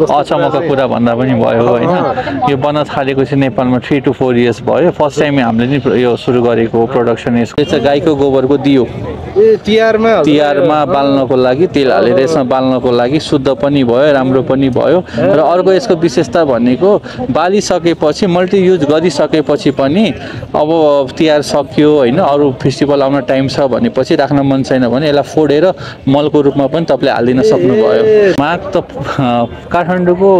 अचम्मको कुरा भन्दा पनि भयो हैन यो बन्न थालेको चाहिँ नेपालमा 3 to 4 इयर्स भयो फर्स्ट टाइम हामीले नि यो सुरु गरेको प्रोडक्सन यसको चाहिँ गाईको गोबरको दियो तिहारमा बाल्नको लागि तेल हालेर यसमा बाल्नको लागि शुद्ध पनि भयो राम्रो पनि भयो र अर्को यसको विशेषता भनेको बालिसकेपछि मल्टी युज गरिसकेपछि पनि अब तिहार सक्यो हैन अरु फेस्टिभल आउन टाइम छ भनेपछि राख्न मन छैन भने यसलाई फोडेर मलको रूपमा पनि तपाईले हाल्दिन सक्नुभयो माग त काठमाडौँको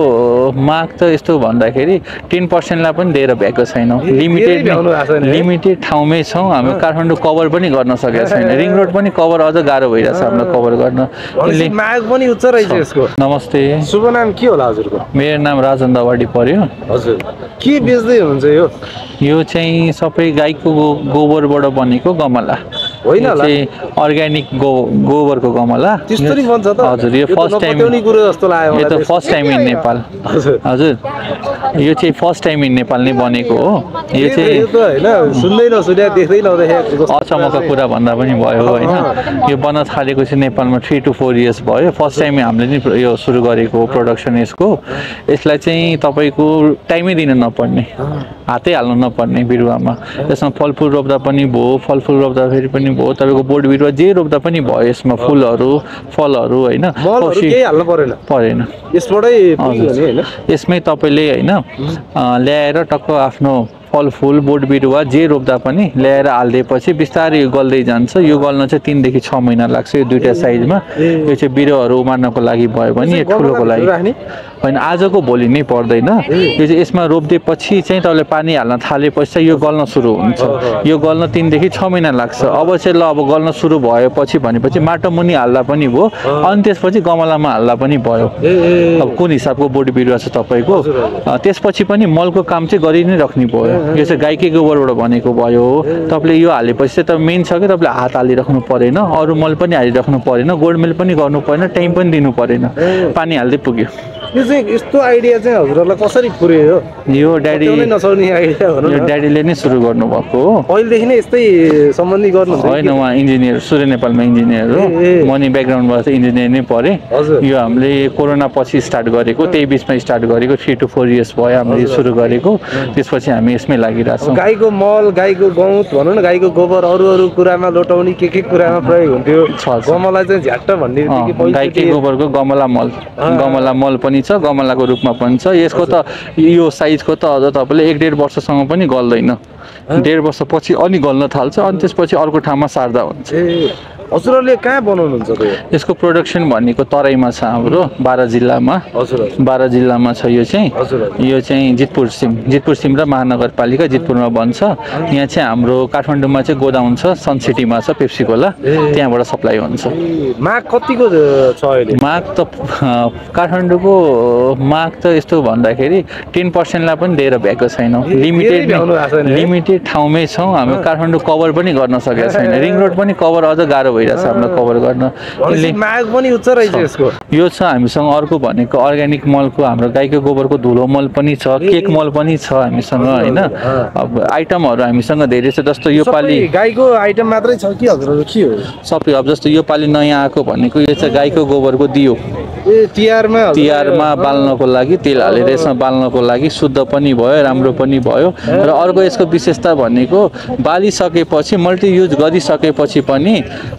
माग त यस्तो भन्दाखेरि 10% लाई पनि दिएर भ्याएको छैन लिमिटेड ठाउँमै छौं हामी काठमाडौँ कभर पनि गर्न सकेका छैन रिङ रोड पनि कभर अझ गाह्रो भइरहेछ हामीलाई कभर गर्न माग पनि उच्च रहेछ यसको नमस्ते शुभ नाम के होला हजुरको मेरो नाम राजन दवाडी पर्यो हजुर के बेच्दै हुन्छ यो चाहिँ सबै गाईको गोबरबाट बनेको गमला होइन होला अर्ग्यानिक गोबरको गमला त्यस्तरी बन्छ त हजुर यो फर्स्ट टाइम कुरो जस्तो लाग्यो यो त फर्स्ट टाइम इन नेपाल हजुर यो चाहिँ फर्स्ट टाइम इन नेपाल नै बनेको हो यो चाहिँ हैन सुन्दै नसुन्या देख्दै नदेखेको अचम्मको कुरा भन्दा पनि भयो हैन यो बन्न थालेको चाहिँ नेपालमा 3 to 4 इयर्स भयो फर्स्ट टाइम हामीले नि यो सुरु गरेको प्रोडक्सन यसको यसलाई चाहिँ तपाईको टाइमै दिन नपर्ने हातै हाल्नु नपर्ने बिरुवामा यसमा फलफुल रोप्दा पनि भयो फलफुल रोप्दा फेरि पनि भयो तपाईको बोट बिरुवा जे रोप्दा पनि भयो यसमा फुलहरु फलहरु हैन केही हाल्नु परेन यसबाटै हैन यसमै तपाईले हैन ल्याएर टक्क आफ्नो फलफुल बोट बिरुवा जे रोप्दा पनि ल्याएर हाल्दिएपछि बिस्तारै गल्दै जान्छ यो गल्न चाहिँ 3 देखि 6 महिना लाग्छ यो दुईटा साइजमा यो चाहिँ बिरुवाहरु उमार्नको लागि भयो भने यो ठुलोको लागि हैन आजको भोलि नै पर्दैन यो चाहिँ यसमा रोप्दिएपछि चाहिँ तपाईले पानी हाल्न थालेपछि यो गल्न सुरु हुन्छ यो गल्न 3 देखि 6 महिना लाग्छ अब चाहिँ ल अब गल्न सुरु भएपछि भनेपछि माटो मुनि हाल्दा पनि भयो अनि त्यसपछि गमलामा हाल्दा पनि भयो अब कुन हिसाबको बोट बिरुवा छ तपाईको त्यसपछि पनि मलको काम चाहिँ गरि नै राख्नु पर्यो यो चाहिँ गाईकै गोबरबाट बनेको भयो तपाईले यो हालेपछि त मेन छ कि तपाईले हात हालिराख्नु परेन अरु मल पनि हालिराख्नु परेन गोडमेल पनि गर्नु परेन टाइम पनि दिनु परेन पानी हाल्दै पुग्यो यो चाहिँ यस्तो आइडिया चाहिँ हजुरहरुलाई कसरी पुर्यो यो ड्याडी नसर्ने आइडिया हो यो ड्याडीले नै सुरु गर्नु भएको हो अहिले देखि नै यस्तै सम्बन्धी गर्नुहुन्छ हैन उहाँ इन्जिनियर सूर्य नेपालमा इन्जिनियर हो मनी ब्याकग्राउन्डबाट इन्जिनियर नै परे यो हामीले कोरोना पछि स्टार्ट गरेको त्यही बीचमा स्टार्ट गरेको 3 to 4 इयर्स भयो हामीले सुरु गरेको त्यसपछि हामी यसमै लागिरहेछौं गाईको मल गाईको गौत भनौं न गाईको गोबर अरु कुरामा लोटाउने के कुरामा प्रयोग हुन्थ्यो गमला चाहिँ झ्याट्ट भन्ने बित्तिकै पहिले गाईकै गोबरको गमला मल पनि छ गमलाको रूपमा पनि छ यसको त यो साइजको त अझ तपाईले 1.5 वर्षसम्म पनि गल्दैन 1.5 वर्षपछि अनि गल्न थाल्छ अनि त्यसपछि अर्को ठाउँमा सार्दा हुन्छ हजुरहरुले कहाँ बनाउनुहुन्छ त यसको प्रोडक्सन भनेको तराईमा छ हाम्रो 12 जिल्लामा हजुर 12 जिल्लामा छ यो चाहिँ जितपुर सिम र महानगरपालिका जितपुरमा बन्छ यहाँ चाहिँ हाम्रो काठमाडौँमा चाहिँ गोदाउन छ सन सिटीमा छ पेप्सीकोला त्यहाँबाट सप्लाई हुन्छ माग कतिको छ अहिले माग त काठमाडौँको माग त यस्तो भन्दाखेरि 10% लाई पनि दिएर भ्याएको छैन लिमिटेड ठाउँमै छौं हामी काठमाडौँ कभर पनि गर्न सकेका छैन रिङ रोड पनि कभर अझ गाह्रो भइरहेछ हामीलाई कभर गर्न माग पनि उच्च रहेछ यसको यो छ हामीसँग अर्को भनेको अर्ग्यानिक मलको हाम्रो गाईको गोबरको धुलो मल पनि छ केक मल पनि छ हामीसँग हैन अब आइटमहरु हामीसँग धेरै छ जस्तो यो पाली गाईको आइटम मात्रै छ कि हजुरहरु के हो सबै अब जस्तो यो पाली नयाँ आएको भनेको यो चाहिँ गाईको गोबरको दियो तिहारमा बाल्नको लागि तेल हालेर यसमा बाल्नको लागि शुद्ध पनि भयो राम्रो पनि भयो र अर्को यसको विशेषता भनेको बालिसकेपछि मल्टी युज गरिसकेपछि पनि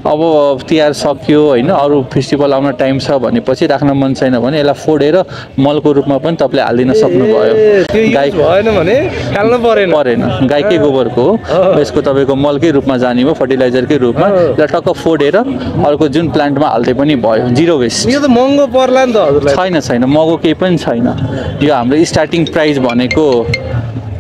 अब तिहार सक्यो हैन अरु फेस्टिभल आउन टाइम छ भनेपछि राख्न मन छैन भने यसलाई फोडेर मलको रूपमा पनि तपाईले हाल्दिन सक्नुभयो गाई भएन भने हाल्नु परेन गाईकै गोबरको यसको तपाईको मलकै रूपमा जाने भयो फर्टिलाइजरकै रूपमा यसलाई टक्क फोडेर अर्को जुन प्लान्टमा हाल्दै पनि भयो जीरो वेस्ट यो त महँगो पर्ला नि त हजुरलाई छैन महँगो केही पनि छैन यो हाम्रो स्टार्टिङ प्राइस भनेको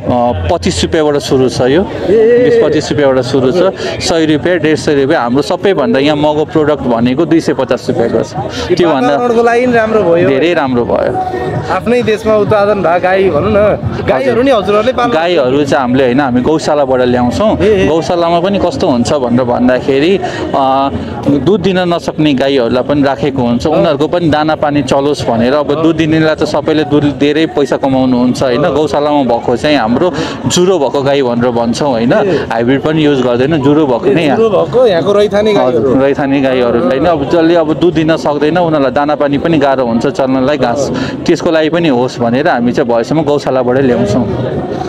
25 रुपैयाँबाट सुरु छ यो 20-25 रुपैयाँबाट सुरु छ 100 रुपैयाँ 150 रुपैयाँ हाम्रो सबैभन्दा यहाँ महँगो प्रोडक्ट भनेको 250 रुपैयाँको छ त्यो भन्दा राम्रो भयो धेरै राम्रो भयो आफ्नै देशमा उत्पादन भए गाई भनौँ न गाईहरू नि हजुरहरूले पाल्नु गाईहरू चाहिँ हामीले होइन हामी गौशालाबाट ल्याउँछौँ गौशालामा पनि कस्तो हुन्छ भनेर भन्दाखेरि दुध दिन नसक्ने गाईहरूलाई पनि राखेको हुन्छ उनीहरूको पनि दाना पानी चलोस् भनेर अब दुध दिनेलाई त सबैले दुध धेरै पैसा कमाउनुहुन्छ होइन गौशालामा भएको चाहिँ हाम्रो जुरो भएको गाई भनेर भन्छौँ होइन हाइब्रिड पनि युज गर्दैन जुरो भएको नै यहाँको रैथाने गाईहरू होइन अब जसले अब दुध दिन सक्दैन उनीहरूलाई दाना पानी पनि गाह्रो हुन्छ चल्नलाई घाँस त्यसको लागि पनि होस् भनेर हामी चाहिँ भएसम्म गौशालाबाटै ल्याउँछौँ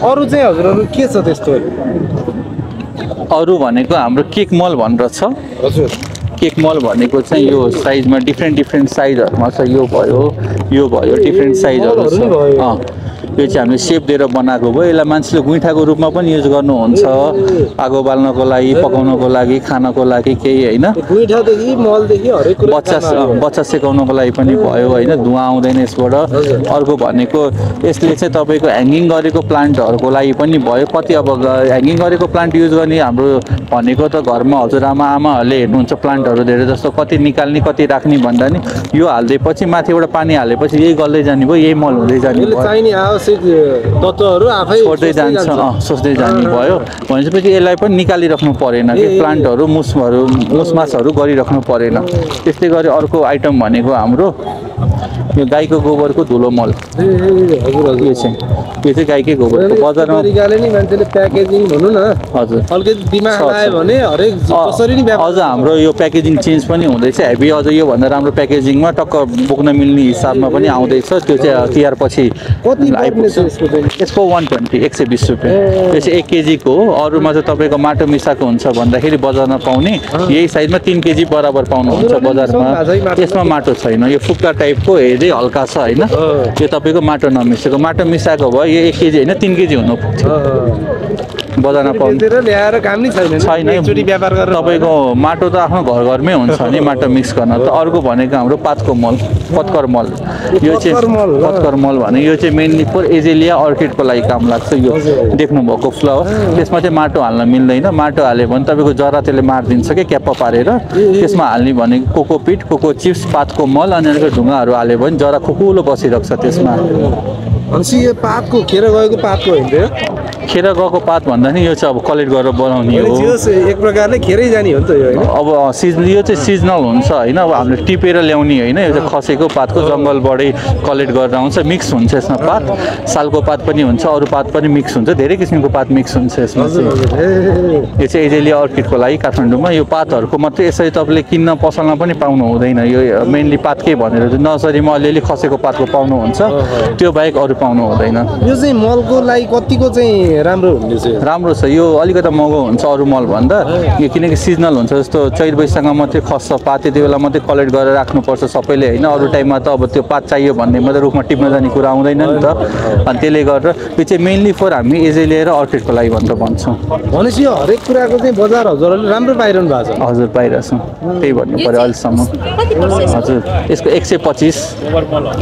अरू चाहिँ हजुरहरू के छ त्यस्तो अरू भनेको हाम्रो केक मल भनेर छ हजुर केक मल भनेको चाहिँ यो साइजमा डिफ्रेन्ट साइजहरूमा छ यो भयो डिफ्रेन्ट साइजहरू छ यो चाहिँ हामीले सेप दिएर बनाएको भयो यसलाई मान्छेले गुइठाको रूपमा पनि युज गर्नुहुन्छ आगो बाल्नको लागि पकाउनको लागि खानको लागि केही होइन बच्चा सेकाउनको लागि पनि भयो होइन धुवा आउँदैन यसबाट अर्को भनेको यसले चाहिँ तपाईँको ह्याङ्गिङ गरेको प्लान्टहरूको लागि पनि भयो कति अब ह्याङ्गिङ गरेको प्लान्ट युज गर्ने हाम्रो भनेको त घरमा हजुरआमाहरूले हेर्नुहुन्छ प्लान्टहरू धेरै जस्तो कति निकाल्ने कति राख्ने भन्दा नि यो हालिदिएपछि माथिबाट पानी हालेपछि यही गल्दै जाने भयो यही मल हुँदै जाने भयो तत्त्वहरू आफै छोड्दै जान्छ सोच्दै जाने भयो भनेपछि यसलाई पनि निकालिराख्नु परेन कि प्लान्टहरू मुसमासहरू गरिराख्नु परेन त्यस्तै गरी अर्को आइटम भनेको हाम्रो यो गाईको गोबरको धुलो मल यो चाहिँ गाईकै गोबरको बजारमा मान्छेले प्याकेजिङ भनौँ न हजुर अलिकति दिमाग लगायो भने हरेक कसरी नि अझ हाम्रो यो प्याकेजिङ चेन्ज पनि हुँदैछ हेभी अझ योभन्दा राम्रो प्याकेजिङमा टक्क बोक्न मिल्ने हिसाबमा पनि आउँदैछ त्यो चाहिँ तिहार पछि यसको 120 रुपियाँ त्यो चाहिँ 1 केजीको हो अरूमा चाहिँ तपाईँको माटो मिसाएको हुन्छ भन्दाखेरि बजारमा पाउने यही साइजमा 3 केजी बराबर पाउनुहुन्छ बजारमा यसमा माटो छैन यो फुक्का टाइपको हेर्दै हल्का छ होइन यो तपाईँको माटो नमिसेको माटो मिसाएको भयो यो 1 केजी होइन 3 केजी हुनु पुग्थ्यो बजारमा पाउनु ल्याएर काम नै छैन एकचोटि व्यापार गरेर तपाईँको माटो त आफ्नो घरमै हुन्छ नि माटो मिक्स गर्न त अर्को भनेको हाम्रो पातको मल पत्कर मल यो चाहिँ पत्कर मल भने यो चाहिँ मेनली फर एजेलिया अर्किडको लागि काम लाग्छ यो देख्नुभएको फ्लावर त्यसमा चाहिँ माटो हाल्न मिल्दैन माटो हाल्यो भने तपाईँको जरा त्यसले मारिदिन्छ कि क्याप्प पारेर त्यसमा हाल्ने भनेको कोकोपिट कोको चिप्स पातको मल अनि ढुङ्गाहरू हाल्यो भने जरा खुकुलो बसिरहेको छ त्यसमा भनेपछि यो पातको खेर गएको पातको होइन खेर गएको पात भन्दा नि यो चाहिँ अब कलेक्ट गरेर बनाउने हो एक प्रकारले खेरै जाने हो नि त यो अब यो चाहिँ सिजनल हुन्छ होइन अब हामीले टिपेर ल्याउने होइन यो चाहिँ खसेको पातको जङ्गलबाटै कलेक्ट गरेर आउँछ मिक्स हुन्छ यसमा पात सालको पात पनि हुन्छ अरू पात पनि मिक्स हुन्छ धेरै किसिमको पात मिक्स हुन्छ यसमा चाहिँ यो चाहिँ एजेलिया अर्किडको लागि काठमाडौँमा यो पातहरूको मात्रै यसरी तपाईँले किन्न पसलमा पनि पाउनु हुँदैन यो मेनली पातकै भनेर नर्सरीमा अलिअलि खसेको पातको पाउनुहुन्छ त्यो बाहेक अरू पाउनु हुँदैन यो चाहिँ मलको लागि कतिको चाहिँ राम्रो छ यो अलिकति महँगो हुन्छ अरू मल भन्दा यो किनकि सिजनल हुन्छ जस्तो चैत वैशाखमा मात्रै खस्छ पात त्यति बेला मात्रै कलेक्ट गरेर राख्नुपर्छ सबैले होइन अरू टाइममा त अब त्यो पात चाहियो भन्ने मात्रै रुखमा टिप्न जाने कुरा आउँदैन नि त अनि त्यसले गर्दा यो चाहिँ मेनली फर हामी एजेलिया र अर्किडको लागि भनेर भन्छौँ भनेपछि यो हरेक कुराको चाहिँ बजार हजुरहरूले राम्रो पाइरहनु भएको छ हजुर पाइरहेछौँ त्यही भन्नु पऱ्यो अहिलेसम्म हजुर यसको 125